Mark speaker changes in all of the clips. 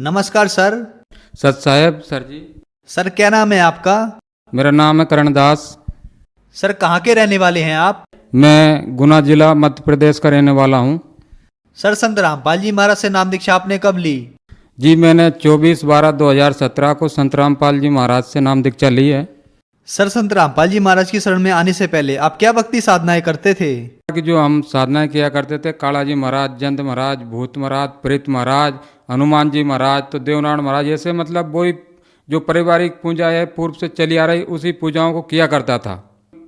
Speaker 1: नमस्कार सर।
Speaker 2: सत साहेब सर जी।
Speaker 1: सर क्या नाम है आपका?
Speaker 2: मेरा नाम है करण दास।
Speaker 1: सर कहाँ के रहने वाले हैं आप?
Speaker 2: मैं गुना जिला मध्य प्रदेश का रहने वाला हूँ।
Speaker 1: सर संत रामपाल जी महाराज से नाम दीक्षा आपने कब ली?
Speaker 2: जी मैंने 24/12/2017 को संत रामपाल जी महाराज से नाम दीक्षा ली है।
Speaker 1: सर संत रामपाल जी महाराज की शरण में आने से पहले आप क्या भक्ति साधनाएं करते थे?
Speaker 2: कि जो हम साधनाएं किया करते थे, काला जी महाराज, जंत महाराज, भूत महाराज, प्रेत महाराज, हनुमान जी महाराज, तो देवनारायण महाराज, ऐसे मतलब वही जो पारिवारिक पूजा है पूर्व से चली आ रही उसी पूजाओं को किया करता था।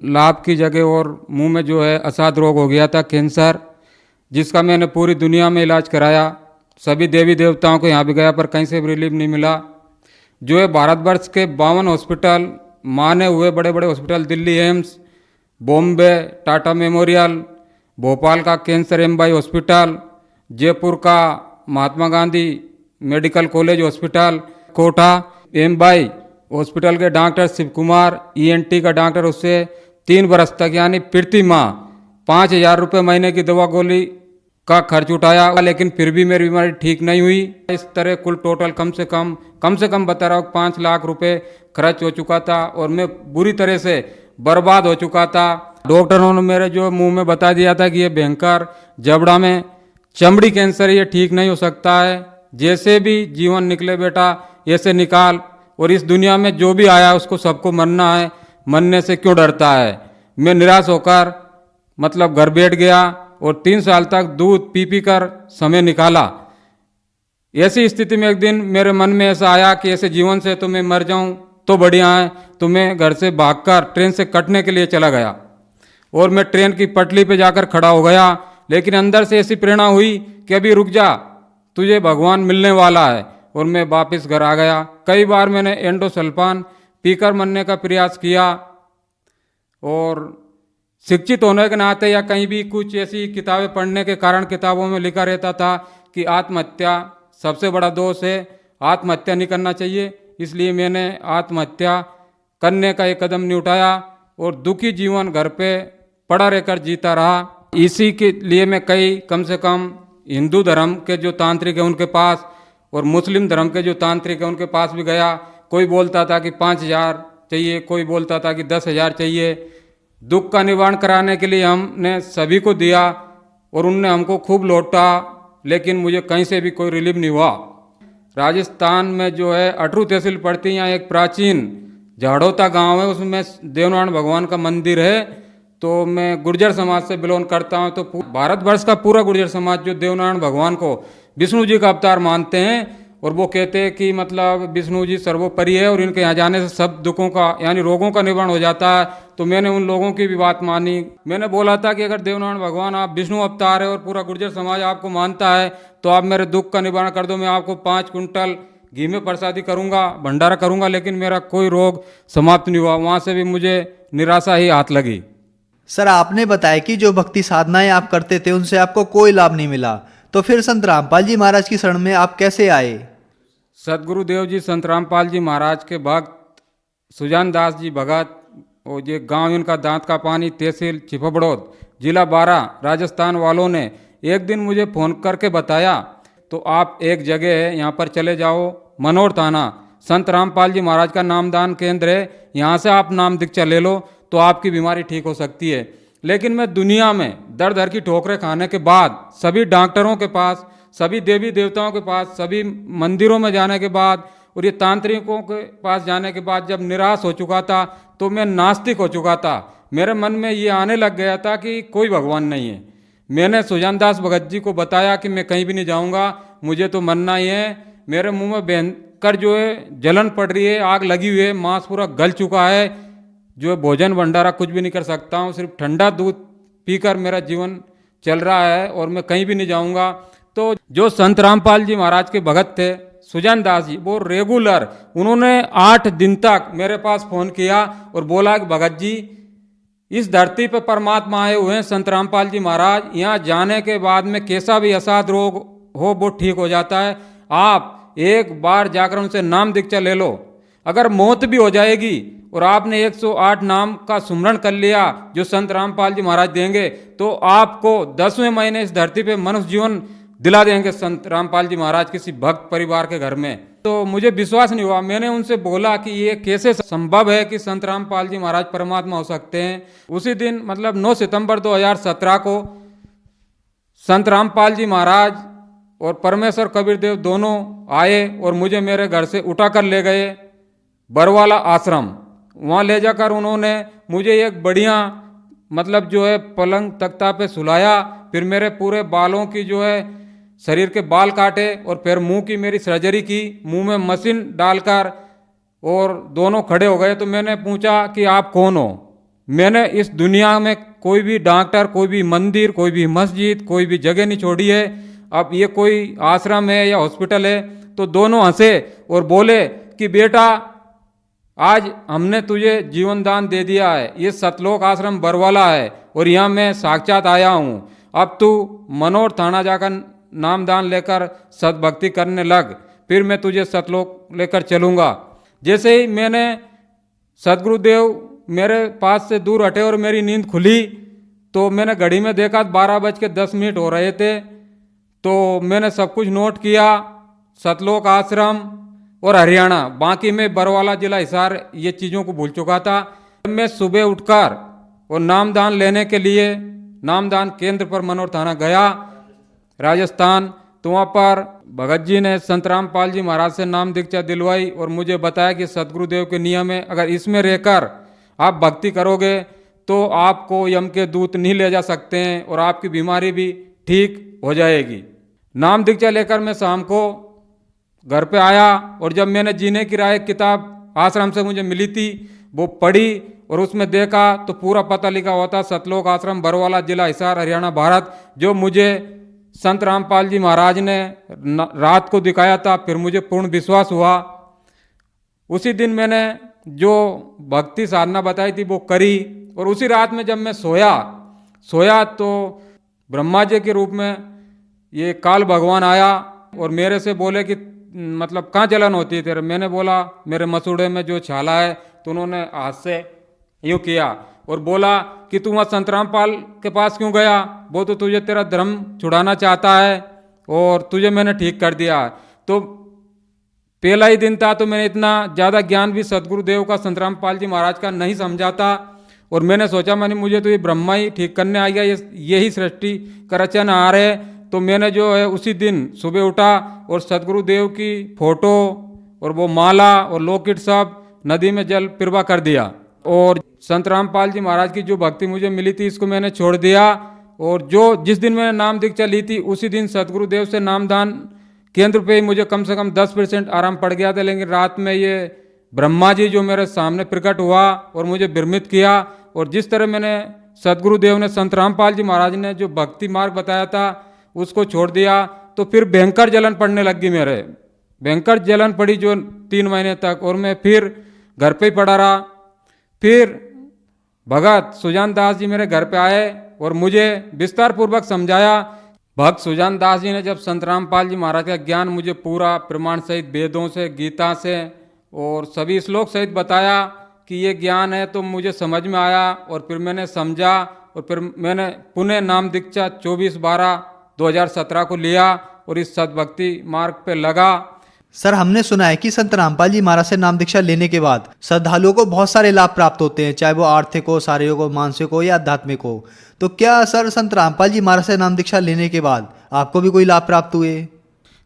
Speaker 2: लाभ की जगह और मुंह में जो है असाध रोग हो गया था, कैंसर, जिसका मैंने पूरी दुनिया में इलाज कराया। सभी देवी देवताओं को यहाँ भी गया पर कहीं से भी रिलीफ नहीं मिला। जो है भारतवर्ष के 52 हॉस्पिटल, माने हुए बड़े बड़े हॉस्पिटल, दिल्ली एम्स, बॉम्बे टाटा मेमोरियल, भोपाल का कैंसर एमबाई हॉस्पिटल, जयपुर का Mahatma Gandhi medical college hospital, Kota एमबाई हॉस्पिटल के डॉक्टर शिव कुमार, ईएनटी का डॉक्टर, उससे 3 बरस तक यानी प्रति माह 5,000 रुपये महीने की दवा गोली का खर्च उठाया, लेकिन फिर भी मेरी बीमारी ठीक नहीं हुई। इस तरह कुल टोटल कम से कम बता रहा हूँ 5 लाख रुपए खर्च हो चुका था और मैं बुरी तरह से बर्बाद हो चुका था। डॉक्टरों ने मेरे जो मुंह में बता दिया था कि ये भयंकर जबड़ा में चमड़ी कैंसर, ये ठीक नहीं हो सकता है, जैसे भी जीवन निकले बेटा ऐसे निकाल, और इस दुनिया में जो भी आया उसको सबको मरना है, मरने से क्यों डरता है। मैं निराश होकर मतलब घर बैठ गया और 3 साल तक दूध पी कर समय निकाला। ऐसी स्थिति में एक दिन मेरे मन में ऐसा आया कि ऐसे जीवन से तो मैं मर जाऊं तो बढ़िया है, तो मैं घर से भागकर ट्रेन से कटने के लिए चला गया और मैं ट्रेन की पटरी पे जाकर खड़ा हो गया। लेकिन अंदर से ऐसी प्रेरणा हुई कि अभी रुक जा, तुझे भगवान मिलने वाला है, और मैं वापस घर आ गया। कई बार मैंने एंडोसल्फान पीकर मरने का प्रयास किया, और शिक्षित होने के नाते या कहीं भी कुछ ऐसी किताबें पढ़ने के कारण किताबों में लिखा रहता था कि आत्महत्या सबसे बड़ा दोष है, आत्महत्या नहीं करना चाहिए। इसलिए मैंने आत्महत्या करने का एक कदम नहीं उठाया और दुखी जीवन घर पे पड़ा रहकर जीता रहा। इसी के लिए मैं कम से कम हिंदू धर्म के जो तांत्रिक है उनके पास और मुस्लिम धर्म के जो तांत्रिक है उनके पास भी गया। कोई बोलता था कि 5,000 चाहिए, कोई बोलता था कि 10,000 चाहिए। दुख का निवारण कराने के लिए हमने सभी को दिया और उनने हमको खूब लौटा, लेकिन मुझे कहीं से भी कोई रिलीफ नहीं हुआ। राजस्थान में जो है अटरू तहसील पड़ती है, यहाँ एक प्राचीन झाड़ोता गांव है, उसमें देवनारायण भगवान का मंदिर है। तो मैं गुर्जर समाज से बिलोंग करता हूँ। तो भारतवर्ष का पूरा गुर्जर समाज जो देवनारायण भगवान को विष्णु जी का अवतार मानते हैं, और वो कहते हैं कि मतलब विष्णु जी सर्वोपरि है और इनके यहाँ जाने से सब दुखों का यानी रोगों का निवारण हो जाता है। तो मैंने उन लोगों की भी बात मानी। मैंने बोला था कि अगर देवनारायण भगवान आप विष्णु अवतार है और पूरा गुर्जर समाज आपको मानता है तो आप मेरे दुख का निवारण कर दो, मैं आपको 5 कुंटल घी में प्रसादी करूँगा, भंडारा करूँगा, लेकिन मेरा कोई रोग समाप्त नहीं हुआ। वहाँ से भी मुझे निराशा ही हाथ लगी।
Speaker 1: सर आपने बताया कि जो भक्ति साधनाएं आप करते थे उनसे आपको कोई लाभ नहीं मिला, तो फिर संत रामपाल जी महाराज की शरण में आप कैसे आए?
Speaker 2: सदगुरुदेव जी संत रामपाल जी महाराज के भक्त सुजान दास जी भगत, और ये गांव इनका दांत का पानी, तहसील चिपबड़ौद, जिला बारा, राजस्थान वालों ने एक दिन मुझे फ़ोन करके बताया तो आप एक जगह है यहाँ पर चले जाओ, मनोर थाना, संत रामपाल जी महाराज का नामदान केंद्र है, यहाँ से आप नाम दीक्षा ले लो तो आपकी बीमारी ठीक हो सकती है। लेकिन मैं दुनिया में दर दर की ठोकरें खाने के बाद, सभी डॉक्टरों के पास, सभी देवी देवताओं के पास, सभी मंदिरों में जाने के बाद और ये तांत्रिकों के पास जाने के बाद जब निराश हो चुका था तो मैं नास्तिक हो चुका था। मेरे मन में ये आने लग गया था कि कोई भगवान नहीं है। मैंने सुजान दास भगत जी को बताया कि मैं कहीं भी नहीं जाऊंगा, मुझे तो मरना ही है। मेरे मुंह में भयंकर जो है जलन पड़ रही है, आग लगी हुई है, मांस पूरा गल चुका है, जो है भोजन भंडारा कुछ भी नहीं कर सकता हूँ, सिर्फ ठंडा दूध पीकर मेरा जीवन चल रहा है और मैं कहीं भी नहीं जाऊंगा। तो जो संत रामपाल जी महाराज के भगत थे सुजान दास जी, वो रेगुलर उन्होंने 8 दिन तक मेरे पास फ़ोन किया और बोला कि भगत जी इस धरती पर परमात्मा आए हुए हैं संत रामपाल जी महाराज, यहाँ जाने के बाद में कैसा भी असाध रोग हो वो ठीक हो जाता है, आप एक बार जाकर उनसे नाम दीक्षा ले लो। अगर मौत भी हो जाएगी और आपने 108 नाम का सुमरण कर लिया जो संत रामपाल जी महाराज देंगे, तो आपको 10वें महीने इस धरती पे मनुष्य जीवन दिला देंगे संत रामपाल जी महाराज किसी भक्त परिवार के घर में। तो मुझे विश्वास नहीं हुआ। मैंने उनसे बोला कि ये कैसे संभव है कि संत रामपाल जी महाराज परमात्मा हो सकते हैं। उसी दिन मतलब 9 सितंबर 2017 को संत रामपाल जी महाराज और परमेश्वर कबीर देव दोनों आए और मुझे मेरे घर से उठाकर ले गए बरवाला आश्रम। वहाँ ले जाकर उन्होंने मुझे एक बढ़िया मतलब जो है पलंग तख्ता पे सुलाया, फिर मेरे पूरे बालों की जो है शरीर के बाल काटे और फिर मुंह की मेरी सर्जरी की, मुंह में मशीन डालकर, और दोनों खड़े हो गए। तो मैंने पूछा कि आप कौन हो? मैंने इस दुनिया में कोई भी डॉक्टर, कोई भी मंदिर, कोई भी मस्जिद, कोई भी जगह नहीं छोड़ी है। अब ये कोई आश्रम है या हॉस्पिटल है? तो दोनों हंसे और बोले कि बेटा आज हमने तुझे जीवन दान दे दिया है, ये सतलोक आश्रम बरवाला है और यहाँ मैं साक्षात आया हूँ। अब तू मनोर थाना जाकर नाम दान लेकर सतभक्ति करने लग, फिर मैं तुझे सतलोक लेकर चलूँगा। जैसे ही मैंने सदगुरुदेव मेरे पास से दूर हटे और मेरी नींद खुली तो मैंने घड़ी में देखा 12:10 हो रहे थे। तो मैंने सब कुछ नोट किया, सतलोक आश्रम और हरियाणा, बाकी में बरवाला जिला हिसार ये चीज़ों को भूल चुका था। मैं सुबह उठकर और नामदान लेने के लिए नामदान केंद्र पर मनोर थाना गया राजस्थान। तो वहाँ पर भगत जी ने संत रामपाल जी महाराज से नाम दीक्षा दिलवाई और मुझे बताया कि सतगुरुदेव के नियम है, अगर इसमें रहकर आप भक्ति करोगे तो आपको यम के दूत नहीं ले जा सकते हैं और आपकी बीमारी भी ठीक हो जाएगी। नाम दीक्षा लेकर मैं शाम को घर पे आया और जब मैंने जीने की राह किताब आश्रम से मुझे मिली थी वो पढ़ी और उसमें देखा तो पूरा पता लिखा हुआ था सतलोक आश्रम बरवाला जिला हिसार हरियाणा भारत, जो मुझे संत रामपाल जी महाराज ने रात को दिखाया था। फिर मुझे पूर्ण विश्वास हुआ। उसी दिन मैंने जो भक्ति साधना बताई थी वो करी और उसी रात में जब मैं सोया तो ब्रह्मा जी के रूप में ये काल भगवान आया और मेरे से बोले कि मतलब कहाँ जलन होती है तेरे? मैंने बोला मेरे मसूड़े में जो छाला है। तो उन्होंने हाथ से यूँ किया और बोला कि तू वहाँ संत रामपाल के पास क्यों गया? वो तो तुझे तेरा धर्म छुड़ाना चाहता है और तुझे मैंने ठीक कर दिया। तो पहला ही दिन था तो मैंने इतना ज़्यादा ज्ञान भी सदगुरुदेव का संत रामपाल जी महाराज का नहीं समझा था और मैंने सोचा मैंने मुझे तो ये ब्रह्मा ही ठीक करने आ गया, यही सृष्टि का रचनहार है। तो मैंने जो है उसी दिन सुबह उठा और सदगुरुदेव की फोटो और वो माला और लॉकेट सब नदी में जल प्रवाह कर दिया और संत रामपाल जी महाराज की जो भक्ति मुझे मिली थी इसको मैंने छोड़ दिया। और जो जिस दिन मैंने नाम दीक्षा ली थी उसी दिन सदगुरुदेव से नामदान केंद्र पे ही मुझे कम से कम 10% आराम पड़ गया था। लेकिन रात में ये ब्रह्मा जी जो मेरे सामने प्रकट हुआ और मुझे भ्रमित किया और जिस तरह मैंने सदगुरुदेव ने संत रामपाल जी महाराज ने जो भक्ति मार्ग बताया था उसको छोड़ दिया तो फिर भयंकर जलन पड़ने लग गई, मेरे भयंकर जलन पड़ी जो 3 महीने तक। और मैं फिर घर पे ही पड़ा रहा। फिर भगत सुजान दास जी मेरे घर पे आए और मुझे विस्तार पूर्वक समझाया। भक्त सुजान दास जी ने जब संत रामपाल जी महाराज का ज्ञान मुझे पूरा प्रमाण सहित वेदों से, गीता से और सभी श्लोक सहित बताया कि ये ज्ञान है, तो मुझे समझ में आया और फिर मैंने समझा और फिर मैंने पुनः नाम दीक्षा 24/12/2017 को लिया और इस सद्भक्ति मार्ग पे लगा।
Speaker 1: सर, हमने सुना है कि संत रामपाल जी महाराज से नाम दीक्षा लेने के बाद श्रद्धालुओं को बहुत सारे लाभ प्राप्त होते हैं, चाहे वो आर्थिक हो, शारीरिक हो, मानसिक हो या आध्यात्मिक हो। तो क्या सर संत रामपाल जी महाराज से नाम दीक्षा लेने के बाद आपको भी कोई लाभ प्राप्त हुए?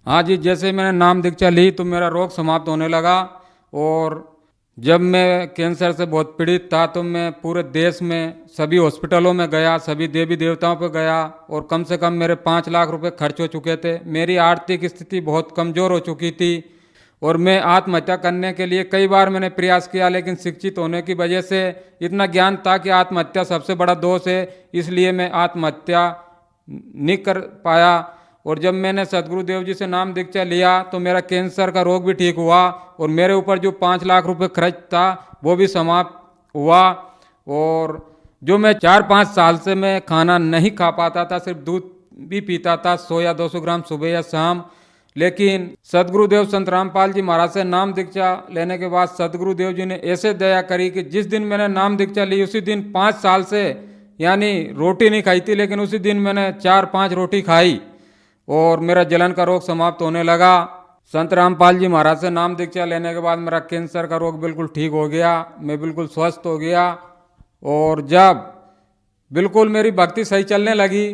Speaker 2: हाँ जी, जैसे मैंने नाम दीक्षा ली तो मेरा रोग समाप्त होने लगा और जब मैं कैंसर से बहुत पीड़ित था तो मैं पूरे देश में सभी हॉस्पिटलों में गया, सभी देवी देवताओं पर गया और कम से कम मेरे 5 लाख रुपए खर्च हो चुके थे। मेरी आर्थिक स्थिति बहुत कमज़ोर हो चुकी थी और मैं आत्महत्या करने के लिए कई बार मैंने प्रयास किया, लेकिन शिक्षित होने की वजह से इतना ज्ञान था कि आत्महत्या सबसे बड़ा दोष है, इसलिए मैं आत्महत्या नहीं कर पाया। और जब मैंने सदगुरुदेव जी से नाम दीक्षा लिया तो मेरा कैंसर का रोग भी ठीक हुआ और मेरे ऊपर जो 5 लाख रुपए खर्च था वो भी समाप्त हुआ। और जो मैं 4-5 साल से मैं खाना नहीं खा पाता था, सिर्फ दूध भी पीता था 100 या 200 ग्राम सुबह या शाम, लेकिन सदगुरुदेव संत रामपाल जी महाराज से नाम दीक्षा लेने के बाद सदगुरुदेव जी ने ऐसे दया करी कि जिस दिन मैंने नाम दीक्षा ली उसी दिन 5 साल से यानी रोटी नहीं खाई थी, लेकिन उसी दिन मैंने 4-5 रोटी खाई और मेरा जलन का रोग समाप्त होने लगा। संत रामपाल जी महाराज से नाम दीक्षा लेने के बाद मेरा कैंसर का रोग बिल्कुल ठीक हो गया, मैं बिल्कुल स्वस्थ हो गया। और जब बिल्कुल मेरी भक्ति सही चलने लगी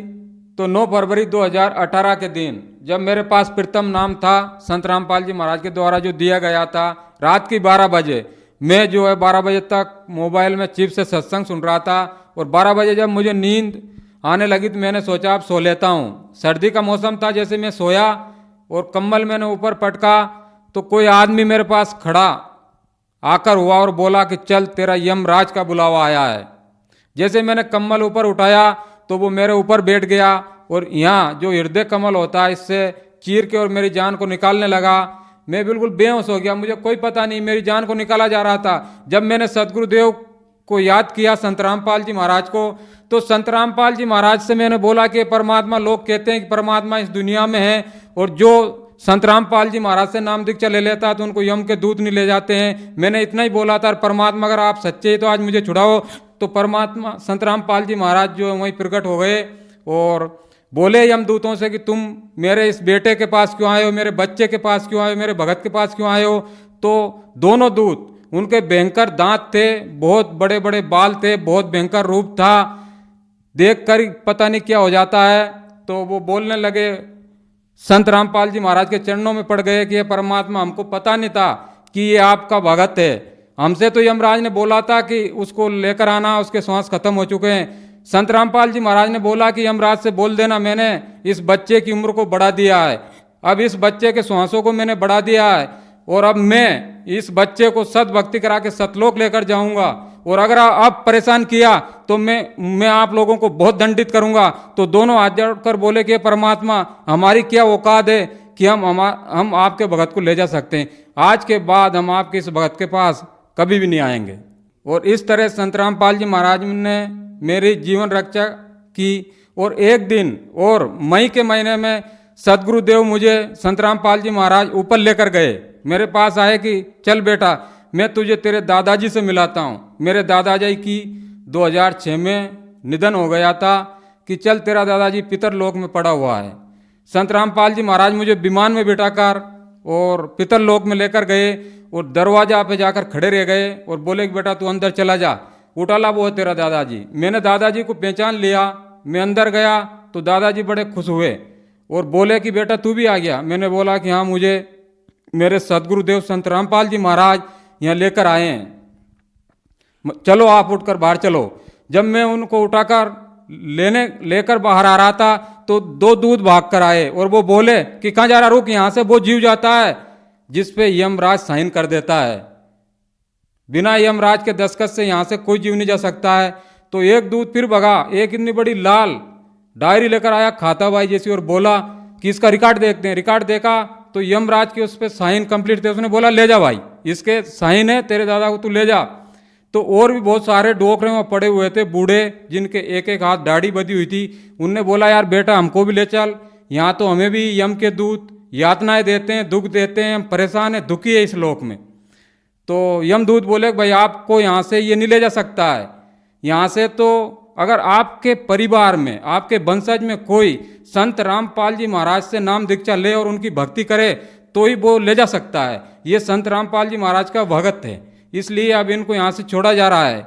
Speaker 2: तो 9 फरवरी 2018 के दिन जब मेरे पास प्रथम नाम था संत रामपाल जी महाराज के द्वारा जो दिया गया था, रात की 12 बजे मैं जो है 12 बजे तक मोबाइल में चिप से सत्संग सुन रहा था। और 12 बजे जब मुझे नींद आने लगी तो मैंने सोचा अब सो लेता हूँ। सर्दी का मौसम था, जैसे मैं सोया और कम्बल मैंने ऊपर पटका तो कोई आदमी मेरे पास खड़ा आकर हुआ और बोला कि चल तेरा यमराज का बुलावा आया है। जैसे मैंने कम्बल ऊपर उठाया तो वो मेरे ऊपर बैठ गया और यहाँ जो हृदय कमल होता है इससे चीर के और मेरी जान को निकालने लगा। मैं बिल्कुल बेहोश हो गया, मुझे कोई पता नहीं मेरी जान को निकाला जा रहा था। जब मैंने सदगुरुदेव को याद किया, संत रामपाल जी महाराज को, तो संत रामपाल जी महाराज से मैंने बोला कि परमात्मा, लोग कहते हैं कि परमात्मा इस दुनिया में है और जो संत रामपाल जी महाराज से नाम दीक्षा ले लेता है तो उनको यम के दूत नहीं ले जाते हैं। मैंने इतना ही बोला था, परमात्मा अगर आप सच्चे हैं तो आज मुझे छुड़ाओ। तो परमात्मा संत रामपाल जी महाराज जो है वहीं प्रकट हो गए और बोले यमदूतों से कि तुम मेरे इस बेटे के पास क्यों आए हो, मेरे बच्चे के पास क्यों आए हो, मेरे भगत के पास क्यों आए हो। तो दोनों दूत, उनके भयंकर दांत थे, बहुत बड़े बड़े बाल थे, बहुत भयंकर रूप था, देख कर पता नहीं क्या हो जाता है। तो वो बोलने लगे, संत रामपाल जी महाराज के चरणों में पड़ गए कि ये परमात्मा, हमको पता नहीं था कि ये आपका भगत है। हमसे तो यमराज ने बोला था कि उसको लेकर आना, उसके श्वास खत्म हो चुके हैं। संत रामपाल जी महाराज ने बोला कि यमराज से बोल देना मैंने इस बच्चे की उम्र को बढ़ा दिया है, अब इस बच्चे के श्वासों को मैंने बढ़ा दिया है और अब मैं इस बच्चे को सद्भक्ति करा के सतलोक लेकर जाऊंगा और अगर अब परेशान किया तो मैं आप लोगों को बहुत दंडित करूंगा। तो दोनों हाथ जोड़कर बोले कि परमात्मा, हमारी क्या औकात है कि हम आपके भगत को ले जा सकते हैं। आज के बाद हम आपके इस भगत के पास कभी भी नहीं आएंगे। और इस तरह संत रामपाल जी महाराज ने मेरी जीवन रक्षा की। और एक दिन और मई के महीने में सदगुरुदेव मुझे संत रामपाल जी महाराज ऊपर लेकर गए, मेरे पास आए कि चल बेटा, मैं तुझे तेरे दादाजी से मिलाता हूँ। मेरे दादाजी की 2006 में निधन हो गया था कि चल तेरा दादाजी पितर लोक में पड़ा हुआ है। संत रामपाल जी महाराज मुझे विमान में बिठाकर और पितर लोक में लेकर गए और दरवाजा पे जाकर खड़े रह गए और बोले कि बेटा तू अंदर चला जा, उठाला वो है तेरा दादाजी। मैंने दादाजी को पहचान लिया, मैं अंदर गया तो दादाजी बड़े खुश हुए और बोले कि बेटा तू भी आ गया। मैंने बोला कि हाँ, मुझे मेरे सदगुरुदेव संत रामपाल जी महाराज यहाँ लेकर आए हैं, चलो आप उठकर बाहर चलो। जब मैं उनको उठाकर लेकर बाहर आ रहा था तो 2 दूत भाग कर आए और वो बोले कि कहाँ जा रहा, रुक, यहाँ से वो जीव जाता है जिस पे यमराज साइन कर देता है, बिना यमराज के दस्तखत से यहाँ से कोई जीव नहीं जा सकता है। तो एक दूत फिर भगा, एक इतनी बड़ी लाल डायरी लेकर आया खाता भाई जैसी और बोला कि इसका रिकॉर्ड देखते हैं। रिकॉर्ड देखा तो यमराज के उस पर साइन कंप्लीट थे। उसने बोला ले जा भाई, इसके साइन है, तेरे दादा को तू ले जा। तो और भी बहुत सारे डोकरे वहाँ पड़े हुए थे, बूढ़े जिनके एक एक हाथ दाढ़ी बधी हुई थी। उनने बोला यार बेटा हमको भी ले चल, यहाँ तो हमें भी यम के दूत यातनाएं देते हैं, दुख देते हैं, हम परेशान है, दुखी है इस लोक में। तो यमदूत बोले भाई आपको यहाँ से ये नहीं ले जा सकता है, यहाँ से तो अगर आपके परिवार में, आपके वंशज में कोई संत रामपाल जी महाराज से नाम दीक्षा ले और उनकी भक्ति करे तो ही वो ले जा सकता है। ये संत रामपाल जी महाराज का भगत है, इसलिए अब इनको यहाँ से छोड़ा जा रहा है।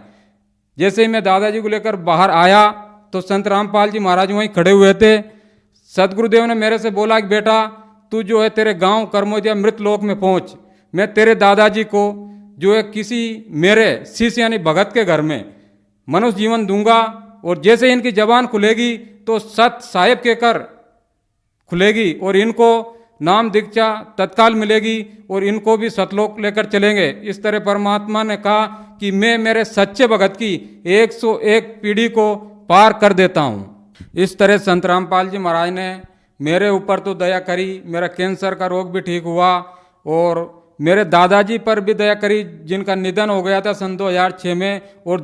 Speaker 2: जैसे ही मैं दादाजी को लेकर बाहर आया तो संत रामपाल जी महाराज वहीं खड़े हुए थे। सदगुरुदेव ने मेरे से बोला कि बेटा तू जो है तेरे गांव कर्मोदिया मृत लोक में पहुंच, मैं तेरे दादाजी को जो है किसी मेरे शिष्य यानी भगत के घर में मनुष्य जीवन दूंगा और जैसे इनकी जबान खुलेगी तो सत साहेब के कर खुलेगी और इनको नाम दीक्षा तत्काल मिलेगी और इनको भी सतलोक लेकर चलेंगे। इस तरह परमात्मा ने कहा कि मैं मेरे सच्चे भगत की 101 पीढ़ी को पार कर देता हूँ। इस तरह संत रामपाल जी महाराज ने मेरे ऊपर तो दया करी, मेरा कैंसर का रोग भी ठीक हुआ और मेरे दादाजी पर भी दया करी जिनका निधन हो गया था सन 2006 में। और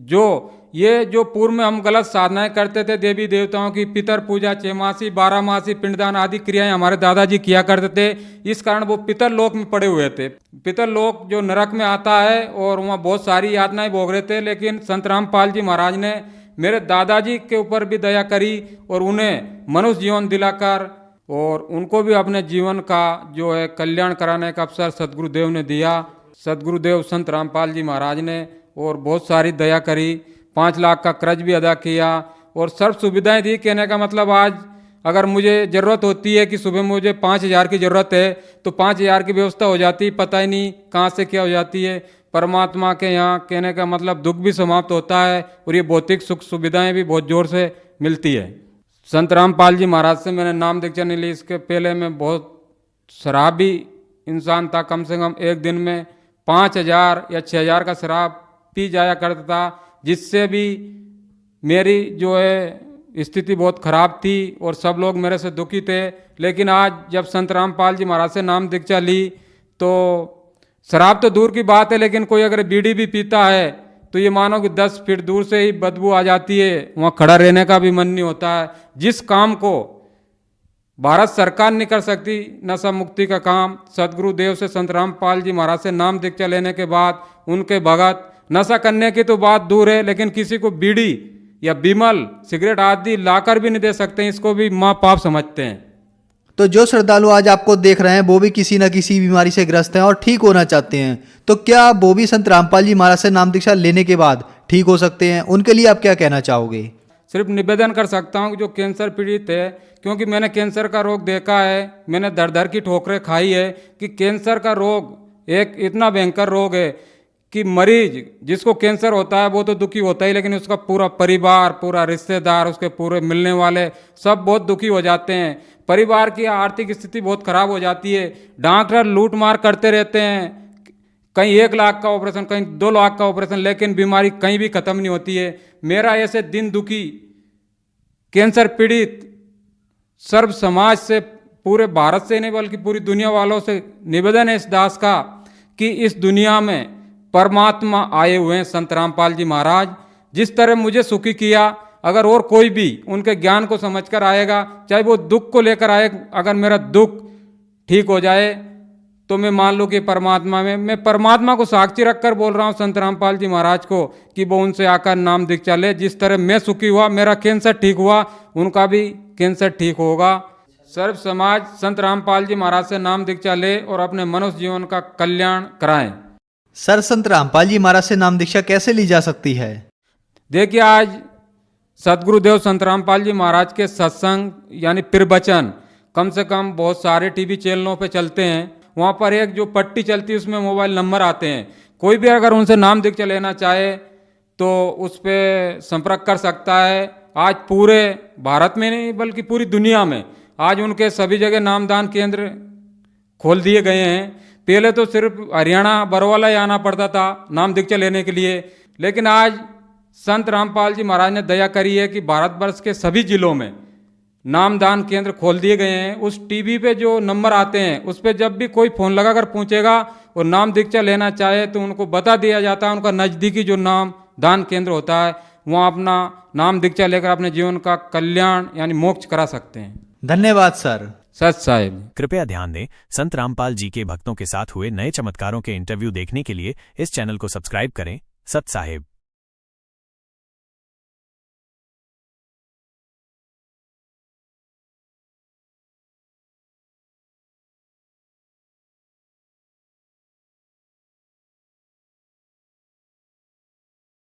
Speaker 2: जो पूर्व में हम गलत साधनाएं करते थे देवी देवताओं की, पितर पूजा, 6 मासी 12 मासी पिंडदान आदि क्रियाएं हमारे दादाजी किया करते थे, इस कारण वो पितर लोक में पड़े हुए थे। पितर लोक जो नरक में आता है और वहाँ बहुत सारी यातनाएं भोग रहे थे, लेकिन संत रामपाल जी महाराज ने मेरे दादाजी के ऊपर भी दया करी और उन्हें मनुष्य जीवन दिलाकर और उनको भी अपने जीवन का जो है कल्याण कराने का अवसर सदगुरुदेव ने दिया। सदगुरुदेव संत रामपाल जी महाराज ने और बहुत सारी दया करी, 5 लाख का कर्ज भी अदा किया और सर्व सुविधाएं दी। कहने का मतलब आज अगर मुझे ज़रूरत होती है कि सुबह मुझे 5,000 की ज़रूरत है तो 5,000 की व्यवस्था हो जाती, पता ही नहीं कहाँ से क्या हो जाती है। परमात्मा के यहाँ कहने का मतलब दुख भी समाप्त होता है और ये भौतिक सुख सुविधाएं भी बहुत जोर से मिलती है। संत रामपाल जी महाराज से मैंने नाम दीक्षा नहीं ली, इसके पहले मैं बहुत शराबी इंसान था। कम से कम एक दिन में 5,000 या 6,000 का शराब पी जाया करता था, जिससे भी मेरी जो है स्थिति बहुत खराब थी और सब लोग मेरे से दुखी थे। लेकिन आज जब संत रामपाल जी महाराज से नाम दीक्षा ली तो शराब तो दूर की बात है, लेकिन कोई अगर बीड़ी भी पीता है तो ये मानो कि 10 फीट दूर से ही बदबू आ जाती है, वहाँ खड़ा रहने का भी मन नहीं होता है। जिस काम को भारत सरकार नहीं कर सकती, नशा मुक्ति का काम, सदगुरुदेव से संत रामपाल जी महाराज से नाम दीक्षा लेने के बाद उनके भगत, नशा करने की तो बात दूर है, लेकिन किसी को बीड़ी या बिमल सिगरेट आदि लाकर भी नहीं दे सकते, इसको भी महापाप समझते हैं।
Speaker 1: तो जो श्रद्धालु आज आपको देख रहे हैं वो भी किसी न किसी बीमारी से ग्रस्त हैं और ठीक होना चाहते हैं, तो क्या वो भी संत रामपाल जी महाराज से नाम दीक्षा लेने के बाद ठीक हो सकते हैं? उनके लिए आप क्या कहना चाहोगे?
Speaker 2: सिर्फ निवेदन कर सकता हूँ कि जो कैंसर पीड़ित है, क्योंकि मैंने कैंसर का रोग देखा है, मैंने दर दर की ठोकरें खाई है कि कैंसर का रोग एक इतना भयंकर रोग है कि मरीज जिसको कैंसर होता है वो तो दुखी होता ही, लेकिन उसका पूरा परिवार, पूरा रिश्तेदार, उसके पूरे मिलने वाले सब बहुत दुखी हो जाते हैं। परिवार की आर्थिक स्थिति बहुत खराब हो जाती है। डॉक्टर लूट मार करते रहते हैं, कहीं 1 लाख का ऑपरेशन, कहीं 2 लाख का ऑपरेशन, लेकिन बीमारी कहीं भी खत्म नहीं होती है। मेरा ऐसे दिन दुखी कैंसर पीड़ित सर्व समाज से, पूरे भारत से नहीं बल्कि पूरी दुनिया वालों से निवेदन है इस दास का कि इस दुनिया में परमात्मा आए हुए हैं संत रामपाल जी महाराज। जिस तरह मुझे सुखी किया, अगर और कोई भी उनके ज्ञान को समझकर आएगा, चाहे वो दुख को लेकर आए, अगर मेरा दुख ठीक हो जाए तो मैं मान लो कि परमात्मा में, मैं परमात्मा को साक्षी रखकर बोल रहा हूँ संत रामपाल जी महाराज को कि वो उनसे आकर नाम दीक्षा ले। जिस तरह मैं सुखी हुआ, मेरा कैंसर ठीक हुआ, उनका भी कैंसर ठीक होगा। सर्व समाज संत रामपाल जी महाराज से नाम दीक्षा ले और अपने मनुष्य जीवन का कल्याण कराएं।
Speaker 1: सर, संत रामपाल जी महाराज से नाम दीक्षा कैसे ली जा सकती है?
Speaker 2: देखिए, आज सदगुरुदेव संत रामपाल जी महाराज के सत्संग यानी प्रवचन कम से कम बहुत सारे टीवी चैनलों पे चलते हैं। वहाँ पर एक जो पट्टी चलती है उसमें मोबाइल नंबर आते हैं। कोई भी अगर उनसे नाम दीक्षा लेना चाहे तो उस पर संपर्क कर सकता है। आज पूरे भारत में नहीं बल्कि पूरी दुनिया में आज उनके सभी जगह नामदान केंद्र खोल दिए गए हैं। पहले तो सिर्फ हरियाणा बरवाला ही आना पड़ता था नाम दीक्षा लेने के लिए, लेकिन आज संत रामपाल जी महाराज ने दया करी है कि भारतवर्ष के सभी जिलों में नामदान केंद्र खोल दिए गए हैं। उस टीवी पे जो नंबर आते हैं उस पे जब भी कोई फ़ोन लगाकर पूछेगा और नाम दीक्षा लेना चाहे तो उनको बता दिया जाता है उनका नज़दीकी जो नाम दान केंद्र होता है, वहाँ अपना नाम दीक्षा लेकर अपने जीवन का कल्याण यानी मोक्ष करा सकते हैं।
Speaker 1: धन्यवाद सर।
Speaker 2: सच साहिब।
Speaker 3: कृपया ध्यान दें, संत रामपाल जी के भक्तों के साथ हुए नए चमत्कारों के इंटरव्यू देखने के लिए इस चैनल को सब्सक्राइब करें। सत साहिब।